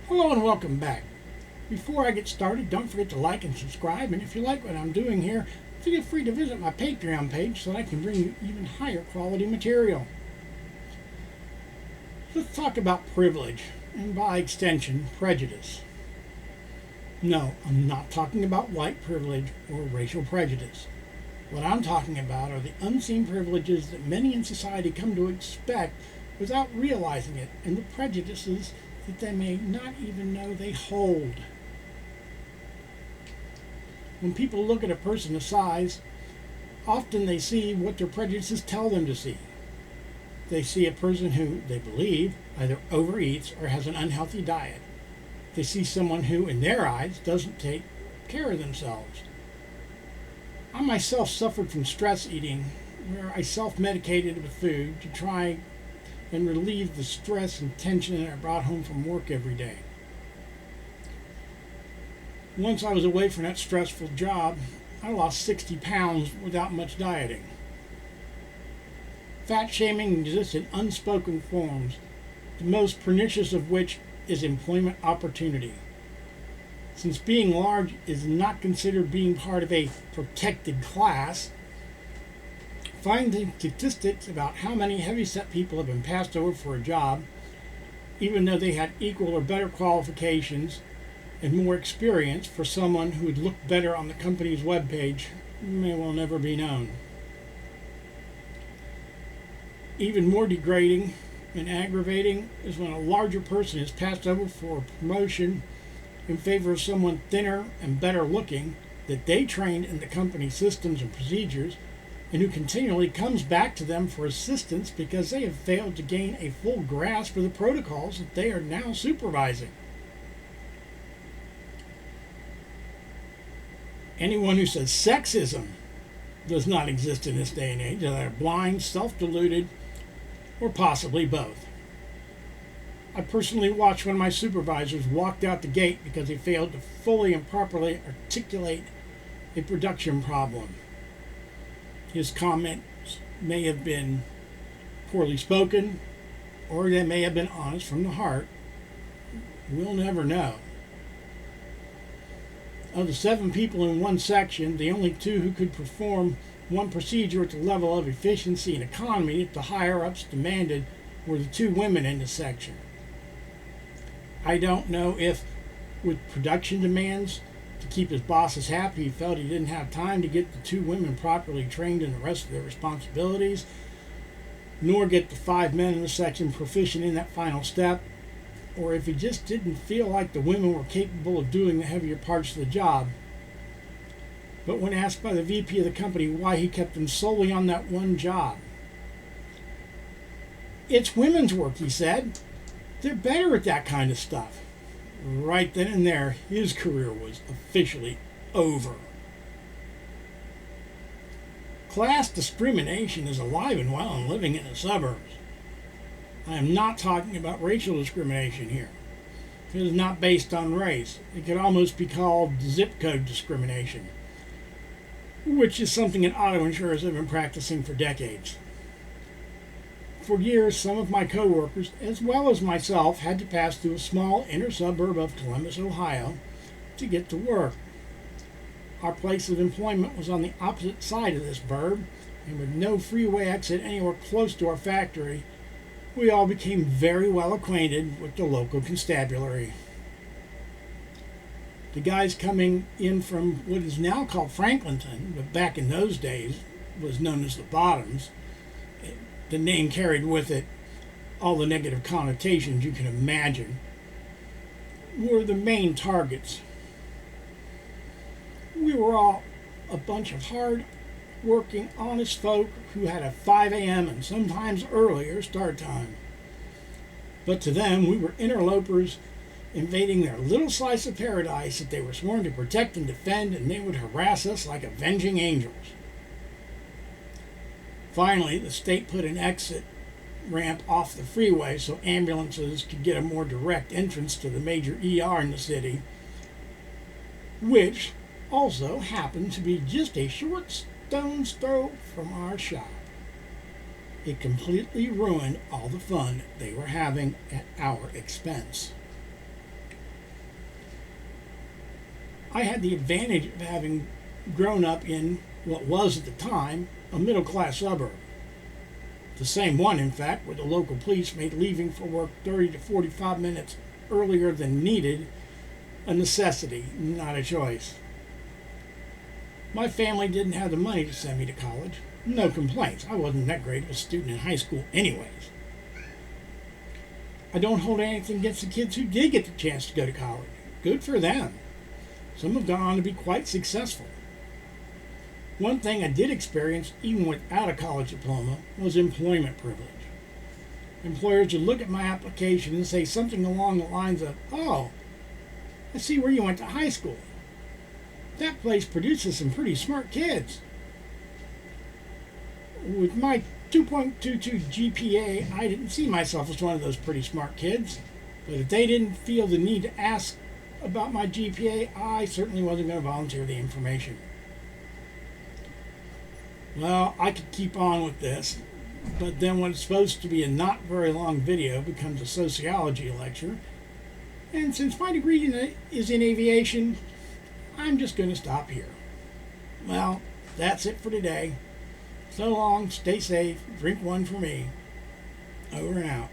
Hello and welcome back. Before I get started, don't forget to like and subscribe, and if you like what I'm doing here, feel free to visit my Patreon page so that I can bring you even higher quality material. Let's talk about privilege, and by extension, prejudice. No, I'm not talking about white privilege or racial prejudice. What I'm talking about are the unseen privileges that many in society come to expect without realizing it, and the prejudices that they may not even know they hold. When people look at a person of size, often they see what their prejudices tell them to see. They see a person who, they believe, either overeats or has an unhealthy diet. They see someone who, in their eyes, doesn't take care of themselves. I myself suffered from stress eating, where I self-medicated with food to try and relieve the stress and tension that I brought home from work every day. Once I was away from that stressful job, I lost 60 pounds without much dieting. Fat shaming exists in unspoken forms, the most pernicious of which is employment opportunity. Since being large is not considered being part of a protected class, finding statistics about how many heavyset people have been passed over for a job, even though they had equal or better qualifications and more experience for someone who would look better on the company's webpage, may well never be known. Even more degrading and aggravating is when a larger person is passed over for a promotion in favor of someone thinner and better looking that they trained in the company's systems and procedures, and who continually comes back to them for assistance because they have failed to gain a full grasp of the protocols that they are now supervising. Anyone who says sexism does not exist in this day and age are blind, self-deluded, or possibly both. I personally watched one of my supervisors walked out the gate because he failed to fully and properly articulate a production problem. His comments may have been poorly spoken, or they may have been honest from the heart. We'll never know. Of the 7 people in one section, the only 2 who could perform one procedure at the level of efficiency and economy that the higher-ups demanded were the 2 women in the section. I don't know if, with production demands, to keep his bosses happy, he felt he didn't have time to get the 2 women properly trained in the rest of their responsibilities, nor get the 5 men in the section proficient in that final step, or if he just didn't feel like the women were capable of doing the heavier parts of the job. But when asked by the VP of the company why he kept them solely on that one job, "It's women's work," he said. "They're better at that kind of stuff." Right then and there, his career was officially over. Class discrimination is alive and well and living in the suburbs. I am not talking about racial discrimination here. It is not based on race. It could almost be called zip code discrimination, which is something that auto insurers have been practicing for decades. For years, some of my coworkers, as well as myself, had to pass through a small inner suburb of Columbus, Ohio, to get to work. Our place of employment was on the opposite side of this burb, and with no freeway exit anywhere close to our factory, we all became very well acquainted with the local constabulary. The guys coming in from what is now called Franklinton, but back in those days was known as the Bottoms, the name carried with it all the negative connotations you can imagine, were the main targets. We were all a bunch of hard-working, honest folk who had a 5 a.m. and sometimes earlier start time. But to them, we were interlopers invading their little slice of paradise that they were sworn to protect and defend, and they would harass us like avenging angels. Finally, the state put an exit ramp off the freeway so ambulances could get a more direct entrance to the major ER in the city, which also happened to be just a short stone's throw from our shop. It completely ruined all the fun they were having at our expense. I had the advantage of having grown up in what was at the time a middle-class suburb. The same one, in fact, where the local police made leaving for work 30 to 45 minutes earlier than needed a necessity, not a choice. My family didn't have the money to send me to college. No complaints. I wasn't that great of a student in high school anyways. I don't hold anything against the kids who did get the chance to go to college. Good for them. Some have gone on to be quite successful. One thing I did experience, even without a college diploma, was employment privilege. Employers would look at my application and say something along the lines of, "Oh, I see where you went to high school. That place produces some pretty smart kids." With my 2.22 GPA, I didn't see myself as one of those pretty smart kids. But if they didn't feel the need to ask about my GPA, I certainly wasn't going to volunteer the information. Well, I could keep on with this, but then what's supposed to be a not very long video becomes a sociology lecture. And since my degree is in aviation, I'm just going to stop here. Well, that's it for today. So long, stay safe, drink one for me. Over and out.